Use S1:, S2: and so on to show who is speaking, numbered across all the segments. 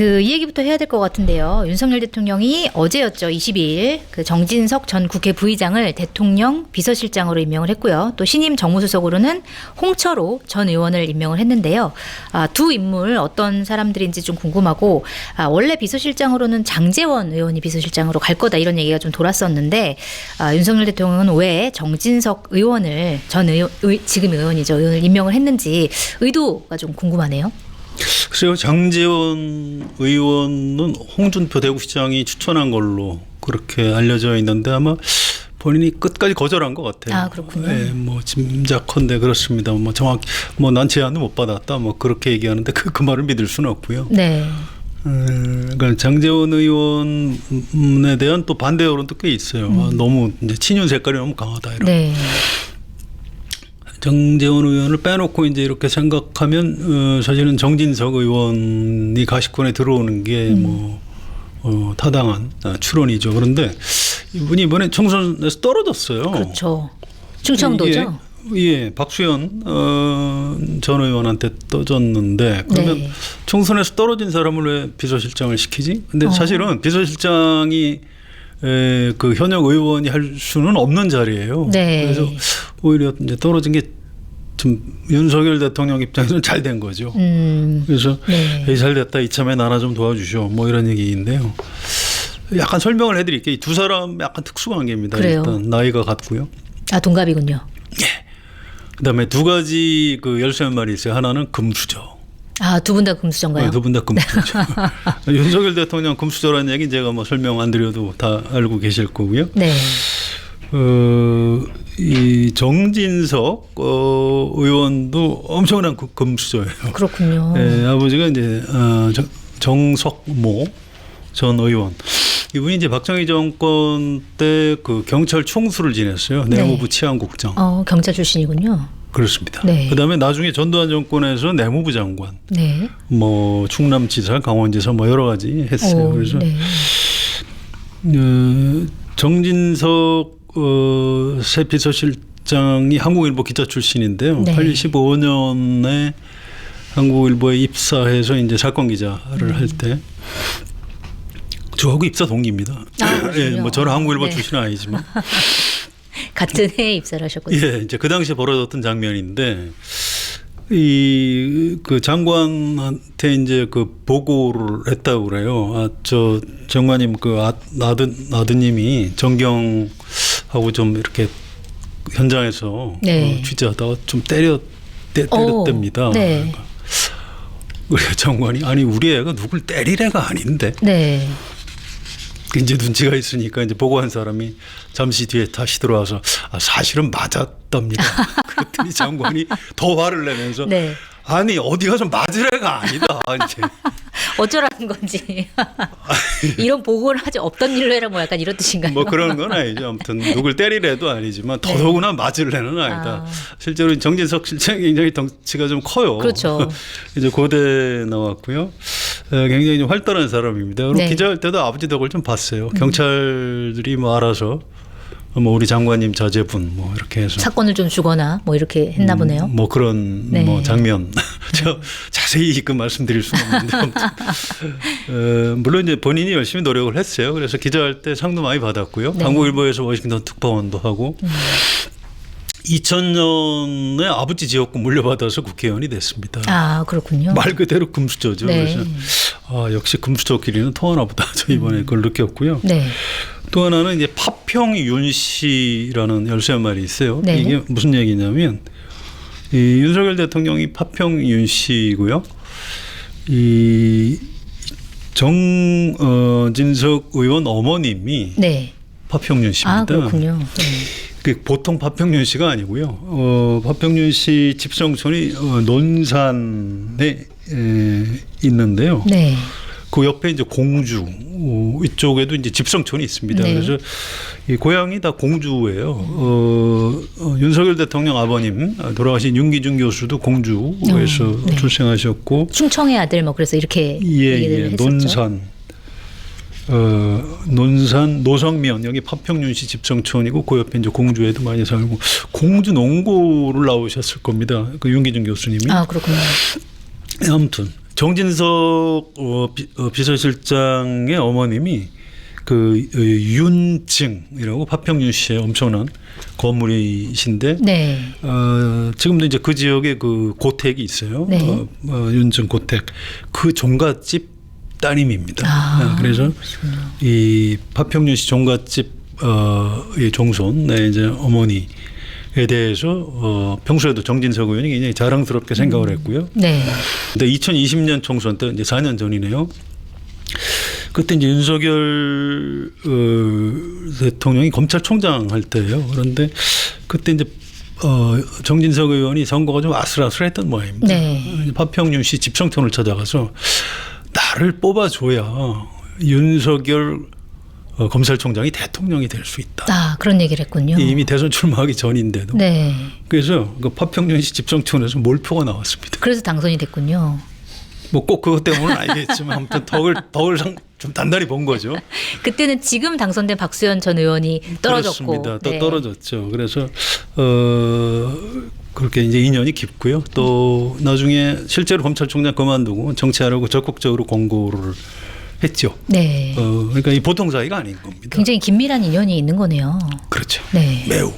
S1: 이 얘기부터 해야 될 것 같은데요. 윤석열 대통령이 어제였죠. 22일 그 정진석 전 국회 부의장을 대통령 비서실장으로 임명을 했고요. 또 신임 정무수석으로는 홍철호 전 의원을 임명을 했는데요. 두 인물 어떤 사람들인지 좀 궁금하고 원래 비서실장으로는 장제원 의원이 비서실장으로 갈 거다 이런 얘기가 좀 돌았었는데 윤석열 대통령은 왜 정진석 의원을 지금 의원을 임명을 했는지 의도가 좀 궁금하네요.
S2: 글쎄요, 장제원 의원은 홍준표 대구시장이 추천한 걸로 그렇게 알려져 있는데 아마 본인이 끝까지 거절한 것 같아요.
S1: 그렇군요.
S2: 네, 뭐 짐작컨대 그렇습니다. 뭐 정확히 난 제안을 못 받았다. 뭐 그렇게 얘기하는데 그 말을 믿을 수는 없고요.
S1: 네.
S2: 그러니까 장제원 의원에 대한 또 반대 여론도 꽤 있어요. 너무 이제 친윤 색깔이 너무 강하다 이런.
S1: 네.
S2: 정제원 의원을 빼놓고 이제 이렇게 생각하면 사실은 정진석 의원이 가시권에 들어오는 게 타당한 추론이죠. 그런데 이분이 이번에 총선에서 떨어졌어요.
S1: 그렇죠. 충청도죠.
S2: 예, 박수현 전 의원한테 떠졌는데 그러면
S1: 네.
S2: 총선에서 떨어진 사람을 왜 비서실장을 시키지? 근데 사실은 비서실장이 그 현역 의원이 할 수는 없는 자리예요.
S1: 네.
S2: 그래서 오히려 이제 떨어진 게 좀 윤석열 대통령 입장에서는 잘 된 거죠. 그래서
S1: 네.
S2: 잘 됐다 이참에 나라 좀 도와주시오. 뭐 이런 얘기인데요. 약간 설명을 해드릴게요. 이 두 사람 약간 특수관계입니다.
S1: 그래요.
S2: 일단 나이가 같고요.
S1: 동갑이군요.
S2: 예. 그다음에 두 가지 그 열쇠말이 있어요. 하나는 금수저.
S1: 두 분 다 금수저인가요?
S2: 네, 두 분 다 금수저. 윤석열 대통령 금수저라는 얘기 제가 뭐 설명 안 드려도 다 알고 계실 거고요.
S1: 네.
S2: 이 정진석 의원도 엄청난 금수저예요.
S1: 그렇군요.
S2: 네, 아버지가 이제 정석모 전 의원. 이분이 이제 박정희 정권 때 그 경찰 총수를 지냈어요. 내무부 치안국장.
S1: 경찰 출신이군요.
S2: 그렇습니다.
S1: 네.
S2: 그다음에 나중에 전두환 정권에서 내무부 장관,
S1: 네.
S2: 뭐 충남지사, 강원지사 뭐 여러 가지 했어요. 그래서
S1: 네.
S2: 정진석 새 비서실장이 한국일보 기자 출신인데요.
S1: 네.
S2: 85년에 한국일보에 입사해서 이제 사건 기자를 할 때 저하고 입사 동기입니다. 예, 뭐 저는 한국일보 출신은 아니지만
S1: 같은 해에 입사를 하셨군요.
S2: 예, 이제 그 당시에 벌어졌던 장면인데 그 장관한테 이제 그 보고를 했다고 그래요. 저 장관님 그 아드님이 정경하고 좀 이렇게 현장에서
S1: 네.
S2: 취재하다가 좀 때렸답니다.
S1: 네.
S2: 우리 장관이 아니 우리 애가 누굴 때릴 애가 아닌데.
S1: 네.
S2: 이제 눈치가 있으니까 이제 보고한 사람이 잠시 뒤에 다시 들어와서 사실은 맞았답니다. 그랬더니 장관이 더 화를 내면서
S1: 네.
S2: 아니 어디 가서 맞을 애가 아니다. 이제
S1: 어쩌라는 건지. 이런 보고를 하지 없던 일로 해라 뭐 약간 이런 뜻인가요?
S2: 뭐 그런 건 아니죠. 아무튼 누굴 때릴 애도 아니지만 더더구나 맞을 애는 아니다. 실제로 정진석 실장이 굉장히 덩치가 좀 커요.
S1: 그렇죠.
S2: 이제 고대 나왔고요. 굉장히 좀 활달한 사람입니다. 그리고
S1: 네.
S2: 기자할 때도 아버지 덕을 좀 봤어요. 경찰들이 뭐 알아서 뭐 우리 장관님 자제분 뭐 이렇게 해서
S1: 사건을 좀 주거나 뭐 이렇게 했나 보네요.
S2: 뭐 그런
S1: 네.
S2: 뭐 장면 저 자세히 그 말씀드릴 수는 없는데 물론 이제 본인이 열심히 노력을 했어요. 그래서 기자할 때 상도 많이 받았고요.
S1: 네.
S2: 한국일보에서 워싱턴 특파원도 하고 2000년에 아버지 지역구 물려받아서 국회의원이 됐습니다.
S1: 그렇군요.
S2: 말 그대로 금수저죠.
S1: 네.
S2: 그래서 역시 금수저끼리는 통하나 보다. 저 이번에 그걸 느꼈고요.
S1: 네.
S2: 또 하나는 이제 파평윤 씨라는 열쇠말이 있어요.
S1: 네.
S2: 이게 무슨 얘기냐면 이 윤석열 대통령이 파평윤 씨고요. 이 정진석 의원 어머님이
S1: 네.
S2: 파평윤 씨입니다.
S1: 그렇군요. 네.
S2: 보통 파평윤 씨가 아니고요. 파평윤 씨 집성촌이 논산에 있는데요.
S1: 네.
S2: 그 옆에 이제 공주 이쪽에도 이제 집성촌이 있습니다.
S1: 네.
S2: 그래서 이 고향이 다 공주예요. 윤석열 대통령 아버님 돌아가신 윤기준 교수도 공주에서
S1: 네.
S2: 출생하셨고
S1: 충청의 아들 뭐 그래서 이렇게 얘기를 했었죠.
S2: 논산 노성면 여기 파평윤 씨 집성촌이고 그 옆에 이제 공주에도 많이 살고 공주 농고를 나오셨을 겁니다. 그 윤기준 교수님이.
S1: 그렇군요.
S2: 아무튼 정진석 비서실장의 어머님이 그 윤증이라고 파평윤 씨의 엄청난 거물이신데
S1: 네.
S2: 지금도 이제 그 지역에 그 고택이 있어요.
S1: 네.
S2: 윤증 고택 그 종갓집 따님입니다. 그래서
S1: 그러시군요.
S2: 이 파평윤 씨 종갓집 이 종손의 이제 어머니에 대해서 평소에도 정진석 의원이 굉장히 자랑스럽게 생각을 했고요.
S1: 네.
S2: 근데 2020년 총선 때 이제 4년 전이네요. 그때 이제 윤석열 대통령이 검찰총장 할 때예요. 그런데 그때 이제 정진석 의원이 선거가 좀 아슬아슬했던 모양입니다.
S1: 네.
S2: 파평윤 씨 집성촌을 찾아가서 나를 뽑아줘야 윤석열 검찰총장이 대통령이 될 수 있다.
S1: 그런 얘기를 했군요.
S2: 이미 대선 출마하기 전인데도.
S1: 네.
S2: 그래서 그 파평윤 씨 집성촌에서 몰표가 나왔습니다.
S1: 그래서 당선이 됐군요.
S2: 뭐 꼭 그것 때문은 알겠지만 아무튼 덕을 좀 단단히 본 거죠.
S1: 그때는 지금 당선된 박수현 전 의원이 떨어졌고.
S2: 그렇습니다. 또
S1: 네.
S2: 떨어졌죠. 그래서 그렇게 이제 인연이 깊고요. 또 나중에 실제로 검찰총장 그만두고 정치하려고 적극적으로 공고를 했죠.
S1: 네.
S2: 그러니까 이 보통 사이가 아닌 겁니다.
S1: 굉장히 긴밀한 인연이 있는 거네요.
S2: 그렇죠.
S1: 네.
S2: 매우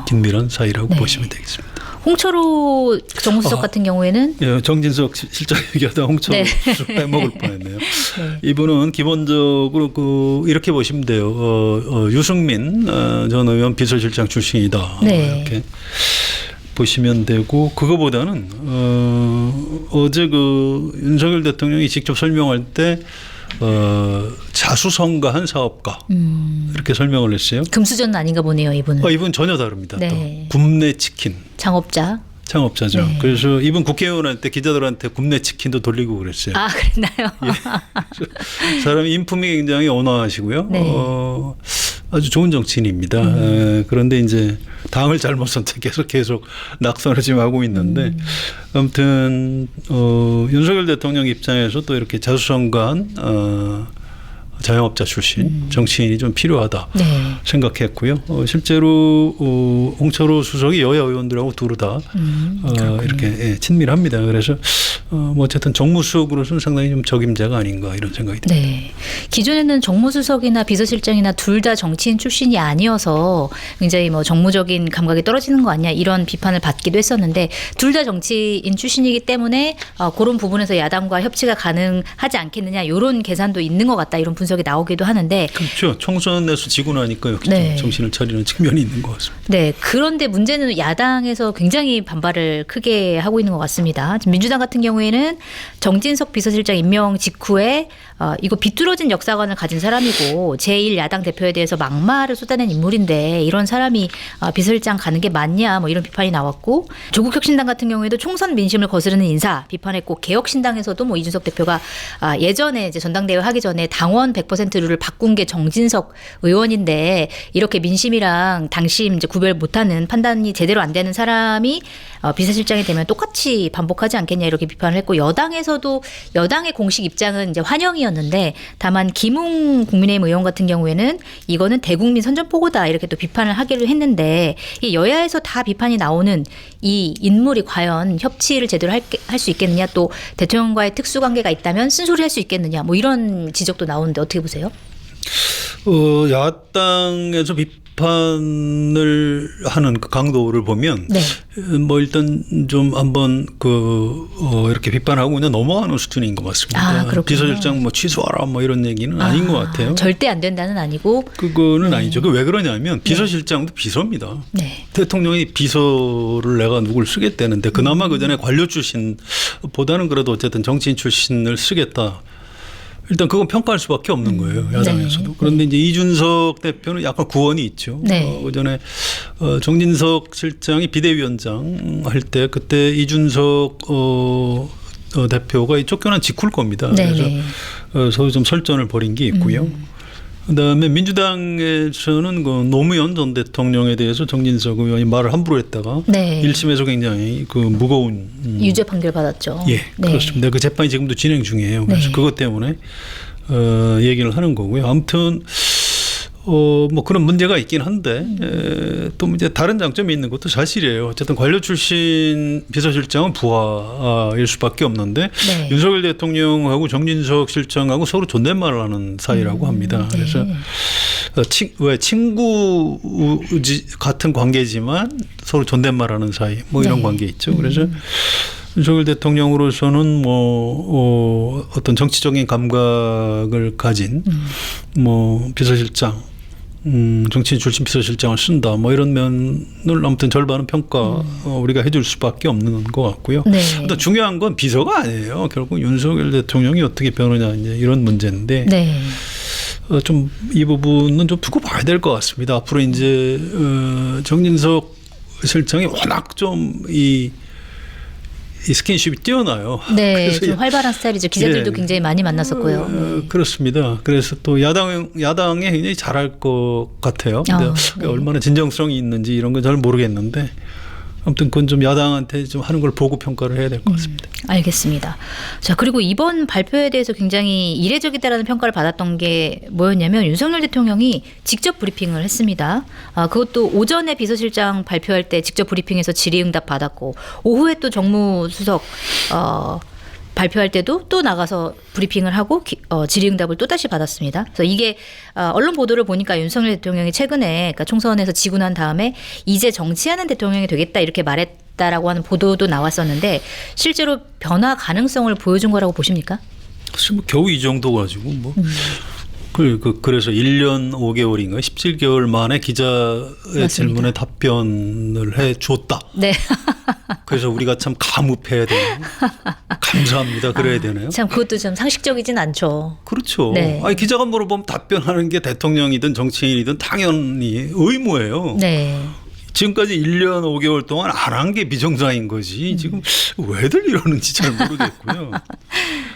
S2: 긴밀한 사이라고
S1: 네.
S2: 보시면 되겠습니다.
S1: 홍철호 정무수석 같은 경우에는
S2: 예, 정진석 실장 얘기하다 홍철호
S1: 네.
S2: 수석 빼먹을 뻔했네요.
S1: 네.
S2: 이분은 기본적으로 이렇게 보시면 돼요. 유승민 전 의원 비서실장 출신이다.
S1: 네.
S2: 이렇게 보시면 되고 그거보다는 어제 그 윤석열 대통령이 직접 설명할 때 자수성가한 사업가 이렇게 설명을 했어요.
S1: 금수저는 아닌가 보네요, 이분은.
S2: 이분 전혀 다릅니다.
S1: 네.
S2: 또 굽네 치킨.
S1: 창업자.
S2: 창업자죠.
S1: 네.
S2: 그래서 이분 국회의원한테 기자들한테 굽네 치킨도 돌리고 그랬어요.
S1: 그랬나요?
S2: 사람이 인품이 굉장히 온화하시고요.
S1: 네.
S2: 아주 좋은 정치인입니다. 그런데 이제 당을 잘못 선택해서 계속 낙선을 지금 하고 있는데 아무튼 윤석열 대통령 입장에서 또 이렇게 자수성가한 자영업자 출신 정치인이 좀 필요하다
S1: 네.
S2: 생각했고요. 실제로 홍철호 수석이 여야 의원들하고 두루 다 이렇게 친밀합니다. 그래서 뭐 어쨌든 정무수석으로서는 상당히 좀 적임자가 아닌가 이런 생각이 듭니다.
S1: 네. 기존에는 정무수석이나 비서실장이나 둘 다 정치인 출신이 아니어서 굉장히 뭐 정무적인 감각이 떨어지는 거 아니냐 이런 비판을 받기도 했었는데 둘 다 정치인 출신이기 때문에 그런 부분에서 야당과 협치가 가능하지 않겠느냐 이런 계산도 있는 것 같다 이런 분석이 나오기도 하는데
S2: 그렇죠. 총선에서 지고 나니까 역시
S1: 네.
S2: 정신을 차리는 측면이 있는 것 같습니다.
S1: 네. 그런데 문제는 야당에서 굉장히 반발을 크게 하고 있는 것 같습니다. 지금 민주당 같은 경우에는 정진석 비서실장 임명 직후에 이거 비뚤어진 역사관을 가진 사람이고 제1야당 대표에 대해서 막말을 쏟아낸 인물인데 이런 사람이 비서실장 가는 게 맞냐 뭐 이런 비판이 나왔고 조국혁신당 같은 경우에도 총선 민심을 거스르는 인사 비판했고 개혁신당에서도 뭐 이준석 대표가 예전에 이제 전당대회 하기 전에 당원 100% 룰을 바꾼 게 정진석 의원인데 이렇게 민심이랑 당심 이제 구별 못하는 판단이 제대로 안 되는 사람이 비서실장이 되면 똑같이 반복하지 않겠냐 이렇게 비판을 했고 여당에서도 여당의 공식 입장은 이제 환영이었는데 다만 김웅 국민의힘 의원 같은 경우에는 이거는 대국민 선전포고다 이렇게 또 비판을 하기로 했는데 이 여야에서 다 비판이 나오는 이 인물이 과연 협치를 제대로 할 수 있겠느냐 또 대통령과의 특수관계가 있다면 쓴소리 할 수 있겠느냐 뭐 이런 지적도 나오는데 어떻게 보세요?
S2: 야당에서 비판을 하는 그 강도를 보면
S1: 네.
S2: 뭐 일단 좀 한번 이렇게 비판하고 그냥 넘어가는 수준인 것 같습니다.
S1: 그렇군요.
S2: 비서실장 뭐 취소하라 뭐 이런 얘기는 아닌 것 같아요.
S1: 절대 안 된다는 아니고.
S2: 그거는 아니죠. 그 왜 그러냐면 비서실장도 비서입니다.
S1: 네.
S2: 대통령이 비서를 내가 누굴 쓰겠다는데 그나마 그 전에 관료 출신보다는 그래도 어쨌든 정치인 출신을 쓰겠다. 일단 그건 평가할 수밖에 없는 거예요. 야당에서도.
S1: 네.
S2: 그런데 이제 이준석 대표는 약간 구원이 있죠.
S1: 네.
S2: 그 전에 정진석 실장이 비대위원장 할 때 그때 이준석 대표가 쫓겨난 직후일 겁니다.
S1: 네.
S2: 그래서 서로 좀 설전을 벌인 게 있고요. 그다음에 민주당에서는 그 노무현 전 대통령에 대해서 정진석 의원이 말을 함부로 했다가
S1: 네.
S2: 1심에서 굉장히 그 무거운
S1: 유죄 판결 받았죠.
S2: 예,
S1: 네.
S2: 그렇습니다. 그 재판이 지금도 진행 중이에요. 그래서
S1: 네.
S2: 그것 때문에 얘기를 하는 거고요. 아무튼 뭐 그런 문제가 있긴 한데 또 이제 다른 장점이 있는 것도 사실이에요. 어쨌든 관료 출신 비서실장은 부하일 수밖에 없는데
S1: 네.
S2: 윤석열 대통령하고 정진석 실장하고 서로 존댓말을 하는 사이라고 합니다.
S1: 네.
S2: 그래서 왜 친구 같은 관계지만 서로 존댓말하는 사이 뭐 이런
S1: 네.
S2: 관계 있죠. 그래서 윤석열 대통령으로서는 뭐 어떤 정치적인 감각을 가진 뭐 비서실장, 정치인 출신 비서실장을 쓴다. 뭐 이런 면을 아무튼 절반은 평가 우리가 해줄 수밖에 없는 것 같고요.
S1: 네.
S2: 또 중요한 건 비서가 아니에요. 결국 윤석열 대통령이 어떻게 변하냐 이제 이런 문제인데.
S1: 네.
S2: 좀 이 부분은 좀 두고 봐야 될 것 같습니다. 앞으로 이제 정진석 실장이 워낙 좀 이 스킨십이 뛰어나요.
S1: 네,
S2: 그래서
S1: 좀 활발한 스타일이죠. 기자들도
S2: 예.
S1: 굉장히 많이 만났었고요. 네.
S2: 그렇습니다. 그래서 또 야당에 굉장히 잘할 것 같아요. 근데
S1: 네.
S2: 얼마나 진정성이 있는지 이런 건 잘 모르겠는데 아무튼 그건 좀 야당한테 좀 하는 걸 보고 평가를 해야 될 것 같습니다.
S1: 알겠습니다. 자, 그리고 이번 발표에 대해서 굉장히 이례적이다라는 평가를 받았던 게 뭐였냐면 윤석열 대통령이 직접 브리핑을 했습니다. 그것도 오전에 비서실장 발표할 때 직접 브리핑해서 질의응답 받았고 오후에 또 정무수석 발표할 때도 또 나가서 브리핑을 하고 질의응답을 또 다시 받았습니다. 그래서 이게 언론 보도를 보니까 윤석열 대통령이 최근에 그러니까 총선에서 지고 난 다음에 이제 정치하는 대통령이 되겠다 이렇게 말했다라고 하는 보도도 나왔었는데 실제로 변화 가능성을 보여준 거라고 보십니까?
S2: 사실 뭐 겨우 이 정도 가지고 뭐 그래서 1년 5개월인가 17개월 만에 기자의
S1: 맞습니다.
S2: 질문에 답변을 해 줬다.
S1: 네.
S2: 그래서 우리가 참 감흡해야 되나요? 감사합니다. 그래야 되나요?
S1: 참 그것도 좀 상식적이진 않죠.
S2: 그렇죠.
S1: 네.
S2: 아니, 기자가 물어보면 답변하는 게 대통령이든 정치인이든 당연히 의무예요.
S1: 네.
S2: 지금까지 1년 5개월 동안 안 한 게 비정상인 거지. 지금 왜들 이러는지 잘 모르겠고요.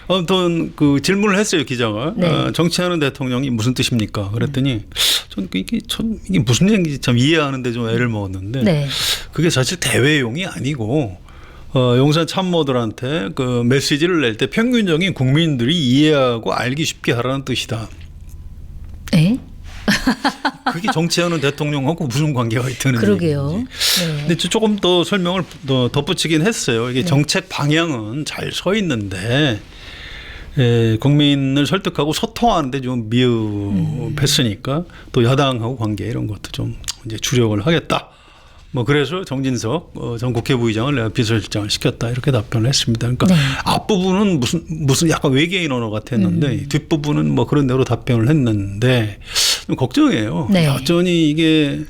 S2: 아무튼 그 질문을 했어요, 기자가.
S1: 네.
S2: 정치하는 대통령이 무슨 뜻입니까? 그랬더니 전 이게 무슨 얘기인지 참 이해하는데 좀 애를 먹었는데
S1: 네.
S2: 그게 사실 대외용이 아니고 용산 참모들한테 그 메시지를 낼 때 평균적인 국민들이 이해하고 알기 쉽게 하라는 뜻이다.
S1: 에?
S2: 그게 정치하는 대통령하고 무슨 관계가 있다는
S1: 그러게요.
S2: 얘기인지.
S1: 네.
S2: 근데 조금 더 설명을 더 덧붙이긴 했어요. 이게 정책 방향은 잘 서 있는데 국민을 설득하고 소통하는데 좀 미흡했으니까 또 야당하고 관계 이런 것도 좀 이제 주력을 하겠다. 뭐 그래서 정진석 전 국회부의장을 내가 비서실장을 시켰다 이렇게 답변을 했습니다. 그러니까
S1: 네.
S2: 앞부분은 무슨 약간 외계인 언어 같았는데 뒷부분은 뭐 그런 대로 답변을 했는데 좀 걱정이에요.
S1: 네.
S2: 여전히 이게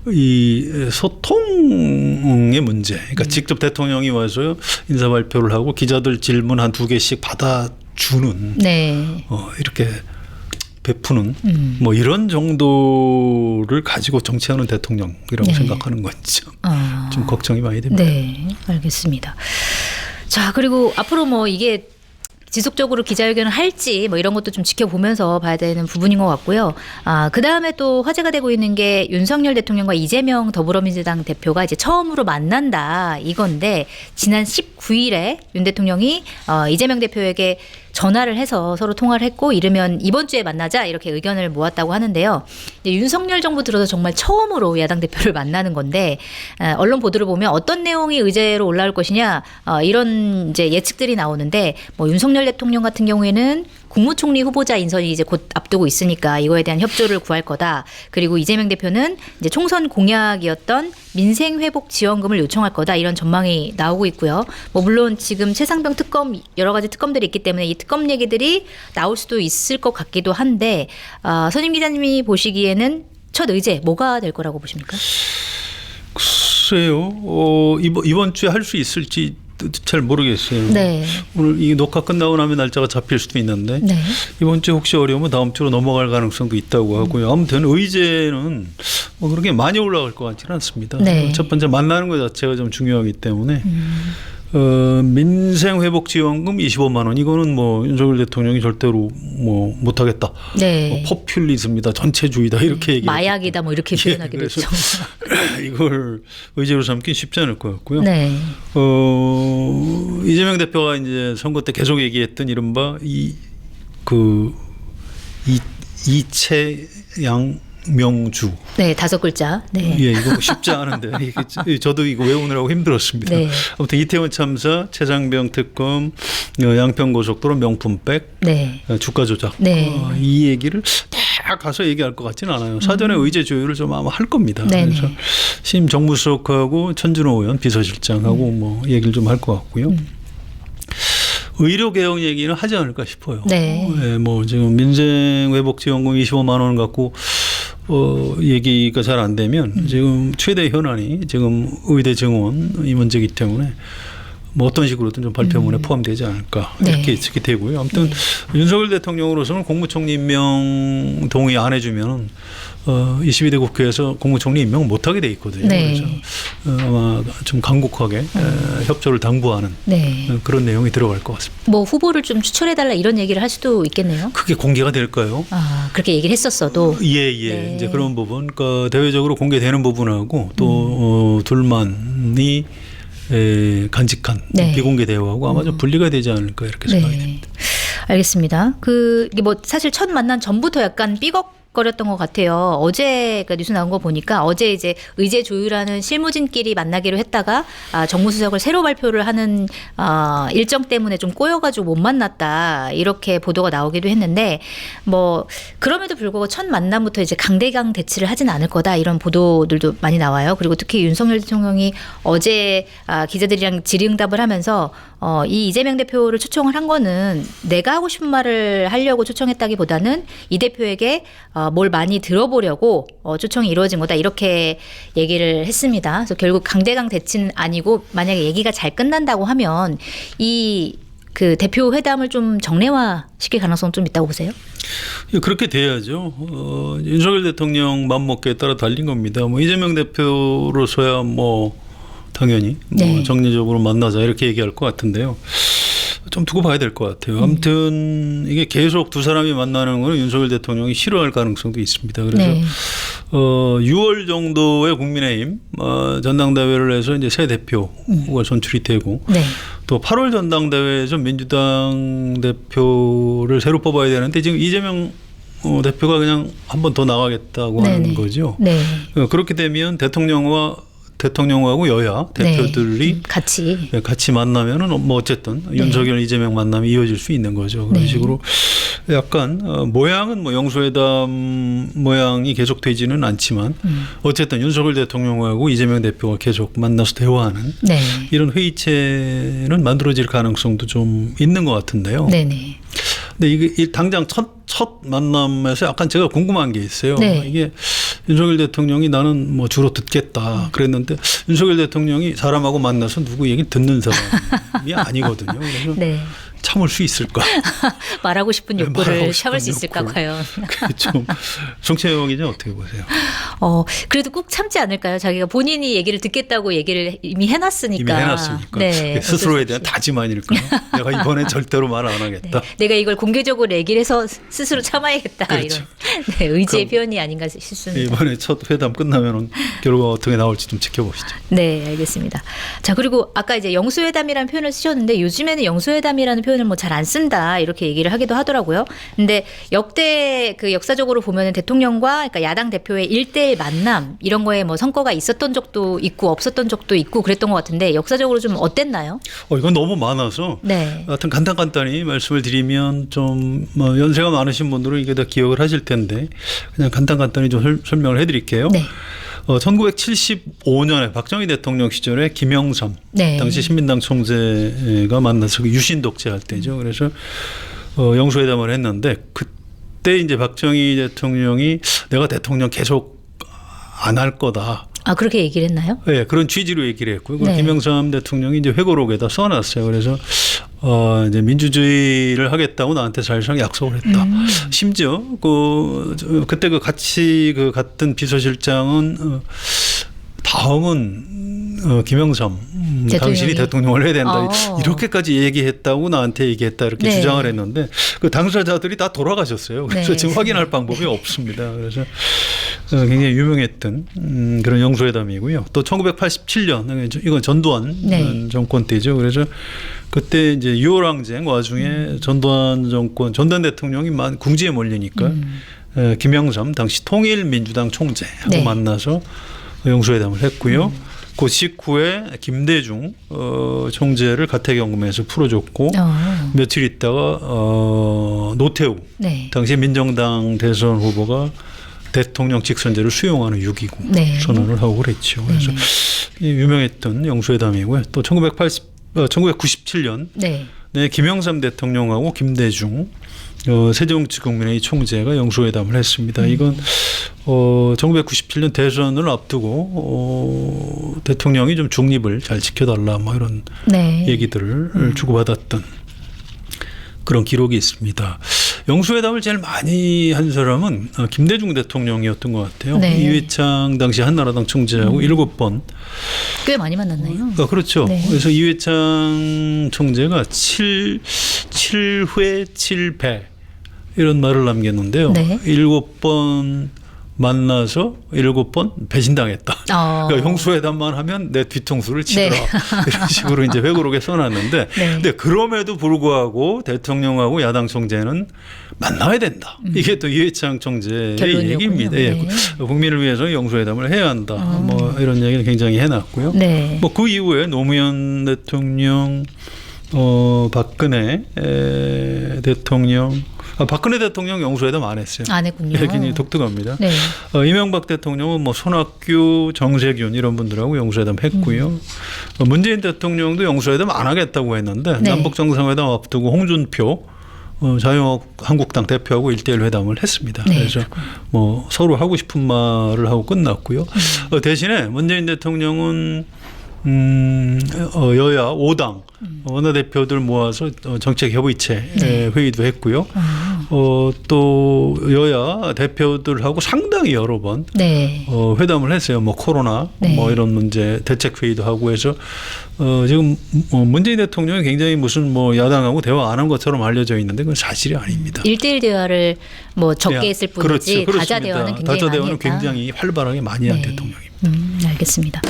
S2: 이 소통의 문제. 그러니까 직접 대통령이 와서 인사 발표를 하고 기자들 질문 한 2개씩 받아주는
S1: 네.
S2: 이렇게 베푸는 뭐 이런 정도를 가지고 정치하는 대통령이라고
S1: 네.
S2: 생각하는 건지 좀 걱정이 많이 됩니다.
S1: 네, 알겠습니다. 자, 그리고 앞으로 뭐 이게 지속적으로 기자회견을 할지 뭐 이런 것도 좀 지켜보면서 봐야 되는 부분인 것 같고요. 그 다음에 또 화제가 되고 있는 게 윤석열 대통령과 이재명 더불어민주당 대표가 이제 처음으로 만난다 이건데 지난 19일에 윤 대통령이 이재명 대표에게 전화를 해서 서로 통화를 했고 이르면 이번 주에 만나자 이렇게 의견을 모았다고 하는데요. 이제 윤석열 정부 들어서 정말 처음으로 야당 대표를 만나는 건데 언론 보도를 보면 어떤 내용이 의제로 올라올 것이냐 이런 이제 예측들이 나오는데 뭐 윤석열 대통령 같은 경우에는 국무총리 후보자 인선이 이제 곧 앞두고 있으니까 이거에 대한 협조를 구할 거다. 그리고 이재명 대표는 이제 총선 공약이었던 민생 회복 지원금을 요청할 거다. 이런 전망이 나오고 있고요. 뭐 물론 지금 최상병 특검 여러 가지 특검들이 있기 때문에 이 특검 얘기들이 나올 수도 있을 것 같기도 한데 선임 기자님이 보시기에는 첫 의제 뭐가 될 거라고 보십니까?
S2: 글쎄요. 이번 주에 할 수 있을지 잘 모르겠어요.
S1: 네.
S2: 오늘 이 녹화 끝나고 나면 날짜가 잡힐 수도 있는데
S1: 네.
S2: 이번 주에 혹시 어려우면 다음 주로 넘어갈 가능성도 있다고 하고요. 아무튼 의제는 뭐 그렇게 많이 올라갈 것 같지는 않습니다.
S1: 네.
S2: 첫 번째 만나는 것 자체가 좀 중요하기 때문에 민생 회복 지원금 25만 원 이거는 뭐 윤석열 대통령이 절대로 뭐 못하겠다.
S1: 네.
S2: 뭐 포퓰리즘이다, 전체주의다 이렇게 얘기.
S1: 마약이다 뭐 이렇게 표현하기도
S2: 그래서
S1: 했죠.
S2: 이걸 의제로 삼긴 쉽지 않을 것 같고요.
S1: 네.
S2: 이재명 대표가 이제 선거 때 계속 얘기했던 이른바 이채양명주.
S1: 네, 5글자. 네.
S2: 예, 이거 쉽지 않은데 저도 이거 외우느라고 힘들었습니다.
S1: 네.
S2: 아무튼 이태원 참사, 최장병 특검, 양평고속도로 명품백,
S1: 네.
S2: 주가 조작.
S1: 네.
S2: 이 얘기를 다 가서 얘기할 것 같지는 않아요. 사전에 의제 조율을 좀 아마 할 겁니다.
S1: 네네.
S2: 그래서 심 정무수석하고 천준호 의원 비서실장하고 뭐 얘기를 좀 할 것 같고요. 의료 개혁 얘기는 하지 않을까 싶어요.
S1: 네.
S2: 예, 뭐 지금 민생회복지원금 25만 원 갖고 얘기가 잘 안 되면 지금 최대 현안이 지금 의대 증원 이 문제이기 때문에 뭐 어떤 식으로든 좀 발표문에 포함되지 않을까
S1: 네.
S2: 이렇게 예측이 되고요. 아무튼 윤석열 대통령으로서는 국무총리 임명 동의 안 해주면 22대 국회에서 국무총리 임명을 못하게 돼 있거든요.
S1: 네.
S2: 그래서 아마 좀 강국하게 협조를 당부하는
S1: 네.
S2: 그런 내용이 들어갈 것 같습니다.
S1: 뭐 후보를 좀 추천해달라 이런 얘기를 할 수도 있겠네요.
S2: 그게 공개가 될까요?
S1: 아, 그렇게 얘기를 했었어도.
S2: 예.
S1: 네.
S2: 이제 그런 부분, 그러니까 대외적으로 공개되는 부분하고 또 둘만이 간직한
S1: 네.
S2: 비공개 대화하고 아마 좀 분리가 되지 않을까 이렇게 생각이 됩니다.
S1: 알겠습니다. 이게 뭐 사실 첫 만난 전부터 약간 삐걱거렸던 것 같아요. 어제 그 뉴스 나온 거 보니까 어제 이제 의제 조율하는 실무진끼리 만나기로 했다가 정무수석을 새로 발표를 하는 일정 때문에 좀 꼬여가지고 못 만났다 이렇게 보도가 나오기도 했는데 뭐 그럼에도 불구하고 첫 만남부터 이제 강대강 대치를 하진 않을 거다 이런 보도들도 많이 나와요. 그리고 특히 윤석열 대통령이 어제 기자들이랑 질의응답을 하면서 이 이재명 대표를 초청을 한 거는 내가 하고 싶은 말을 하려고 초청했다기보다는 이 대표에게 뭘 많이 들어보려고 초청이 이루어진 거다 이렇게 얘기를 했습니다. 그래서 결국 강대강 대치는 아니고 만약에 얘기가 잘 끝난다고 하면 이 그 대표 회담을 좀 정례화 시킬 가능성 좀 있다고 보세요?
S2: 그렇게 돼야죠. 윤석열 대통령 맘먹기에 따라 달린 겁니다. 뭐 이재명 대표로서야 뭐 당연히 뭐
S1: 네.
S2: 정례적으로 만나자 이렇게 얘기할 것 같은데요. 좀 두고 봐야 될 것 같아요. 아무튼 이게 계속 두 사람이 만나는 건 윤석열 대통령이 싫어할 가능성도 있습니다. 그래서
S1: 네.
S2: 6월 정도에 국민의힘 전당대회를 해서 이제 새 대표가 선출이 되고
S1: 네.
S2: 또 8월 전당대회에서 민주당 대표를 새로 뽑아야 되는데 지금 이재명 대표가 그냥 한 번 더 나가겠다고
S1: 네네.
S2: 하는 거죠.
S1: 네.
S2: 그렇게 되면 대통령하고 여야 대표들이
S1: 네.
S2: 같이 만나면은 뭐 어쨌든
S1: 네.
S2: 윤석열 이재명 만남이 이어질 수 있는 거죠. 그런
S1: 네.
S2: 식으로 약간 모양은 뭐 영수회담 모양이 계속되지는 않지만 어쨌든 윤석열 대통령하고 이재명 대표가 계속 만나서 대화하는
S1: 네.
S2: 이런 회의체는 만들어질 가능성도 좀 있는 것 같은데요.
S1: 네네.
S2: 근데 이게 당장 첫 만남에서 약간 제가 궁금한 게 있어요.
S1: 네.
S2: 이게 윤석열 대통령이 나는 뭐 주로 듣겠다 그랬는데 윤석열 대통령이 사람하고 만나서 누구 얘기 듣는 사람이 아니거든요. 그래서
S1: 네.
S2: 참을 수 있을까?
S1: 말하고 싶은 욕구를
S2: 말하고
S1: 참을 수
S2: 싶은
S1: 있을까
S2: 욕구를.
S1: 과연.
S2: 좀 정채영 기자 어떻게 보세요?
S1: 그래도 꼭 참지 않을까요? 자기가 본인이 얘기를 듣겠다고 얘기를 이미 해놨으니까.
S2: 이미 해놨으니까
S1: 네.
S2: 스스로에 대한 다짐 아닐까요? 내가 이번엔 절대로 말 안 하겠다.
S1: 내가 이걸 공개적으로 얘기를 해서 스스로 참아야겠다.
S2: 그렇죠.
S1: 이런 네, 의지의 표현이 아닌가 싶습니다.
S2: 이번에 첫 회담 끝나면은 결과가 어떻게 나올지 좀 지켜보시죠.
S1: 네, 알겠습니다. 자, 그리고 아까 이제 영수회담이라는 표현을 쓰셨는데 요즘에는 영수회담이라는 표현을 뭐 잘 안 쓴다 이렇게 얘기를 하기도 하더라고요. 근데 역대 그 역사적으로 보면은 대통령과 그러니까 야당 대표의 1대1 만남 이런 거에 뭐 성과가 있었던 적도 있고 없었던 적도 있고 그랬던 것 같은데 역사적으로 좀 어땠나요?
S2: 이건 너무 많아서
S1: 네.
S2: 하여튼 간단히 말씀을 드리면 좀 뭐 연세가 많으신 분들은 이게 다 기억을 하실 텐데 그냥 간단히 좀 설명을 해드릴게요.
S1: 네.
S2: 1975년에 박정희 대통령 시절에 김영삼
S1: 네.
S2: 당시 신민당 총재가 만나서 유신 독재할 때죠. 그래서 영수회담을 했는데 그때 이제 박정희 대통령이 내가 대통령 계속 안 할 거다.
S1: 그렇게 얘기를 했나요?
S2: 네, 그런 취지로 얘기를 했고요.
S1: 네.
S2: 김영삼 대통령이 이제 회고록에다 써놨어요. 그래서 이제 민주주의를 하겠다고 나한테 사실상 약속을 했다. 심지어 그때 같이 갔던 비서실장은 다음은 김영삼 당신이 대통령을 해야 된다. 이렇게까지 얘기했다고 나한테 얘기했다 이렇게
S1: 네.
S2: 주장을 했는데 그 당사자들이 다 돌아가셨어요. 그래서
S1: 네.
S2: 지금 확인할 방법이 없습니다. 그래서 굉장히 유명했던 그런 영수회담이고요. 또 1987년 이건 전두환
S1: 네.
S2: 정권 때죠. 그래서 그때 이제 6.25 항쟁 와중에 전두환 대통령이 궁지에 몰리니까 김영삼 당시 통일민주당 총재하고
S1: 네.
S2: 만나서 영수회담을 했고요. 그 직후에 김대중 총재를 가택연금에서 풀어줬고 며칠 있다가 노태우
S1: 네.
S2: 당시 민정당 대선 후보가 대통령 직선제를 수용하는 6.29
S1: 네.
S2: 선언을 하고 그랬죠. 그래서 이 유명했던 영수회담이고요. 또 1997년
S1: 네.
S2: 김영삼 대통령하고 김대중 새정치국민회의 총재가 영수회담을 했습니다. 이건 1997년 대선을 앞두고 대통령이 좀 중립을 잘 지켜달라 뭐 이런
S1: 네.
S2: 얘기들을 주고받았던 그런 기록이 있습니다. 영수회담을 제일 많이 한 사람은 김대중 대통령이었던 것 같아요.
S1: 네.
S2: 이회창 당시 한나라당 총재하고 7번.
S1: 꽤 많이 만났나요?
S2: 그렇죠.
S1: 네.
S2: 그래서 이회창 총재가 7회 7패 이런 말을 남겼는데요.
S1: 네.
S2: 7번 만나서 7번 배신당했다. 그러니까 영수회담만 하면 내 뒤통수를 치더라.
S1: 네.
S2: 이런 식으로 이제 회고록에 써놨는데,
S1: 네.
S2: 근데 그럼에도 불구하고 대통령하고 야당 총재는 만나야 된다. 이게 또 이회창 총재의
S1: 결론이었군요.
S2: 얘기입니다. 예.
S1: 네.
S2: 국민을 위해서 영수회담을 해야 한다. 뭐 이런 얘기를 굉장히 해놨고요.
S1: 네.
S2: 뭐 그 이후에 노무현 대통령, 박근혜 대통령. 박근혜 대통령 영수회담 안 했어요.
S1: 안 했군요.
S2: 굉장히 독특합니다.
S1: 네.
S2: 이명박 대통령은 뭐 손학규, 정세균 이런 분들하고 영수회담 했고요. 문재인 대통령도 영수회담 안 하겠다고 했는데
S1: 네.
S2: 남북 정상회담 앞두고 홍준표 자유한국당 대표하고 1대1 회담을 했습니다.
S1: 네.
S2: 그래서 뭐 서로 하고 싶은 말을 하고 끝났고요. 대신에 문재인 대통령은 여야 5당 원내대표들 모아서 정책 협의체
S1: 네.
S2: 회의도 했고요. 또 여야 대표들하고 상당히 여러 번
S1: 네.
S2: 회담을 했어요. 뭐 코로나
S1: 네.
S2: 뭐 이런 문제 대책 회의도 하고 해서 지금 문재인 대통령이 굉장히 무슨 뭐 야당하고 대화 안 한 것처럼 알려져 있는데 그건 사실이 아닙니다.
S1: 1대1 대화를 뭐 적게 했을 뿐이지
S2: 그렇죠.
S1: 다자 대화는 굉장히
S2: 다자
S1: 많이
S2: 대화는
S1: 했다.
S2: 굉장히 활발하게 많이 한
S1: 네.
S2: 대통령입니다.
S1: 알겠습니다.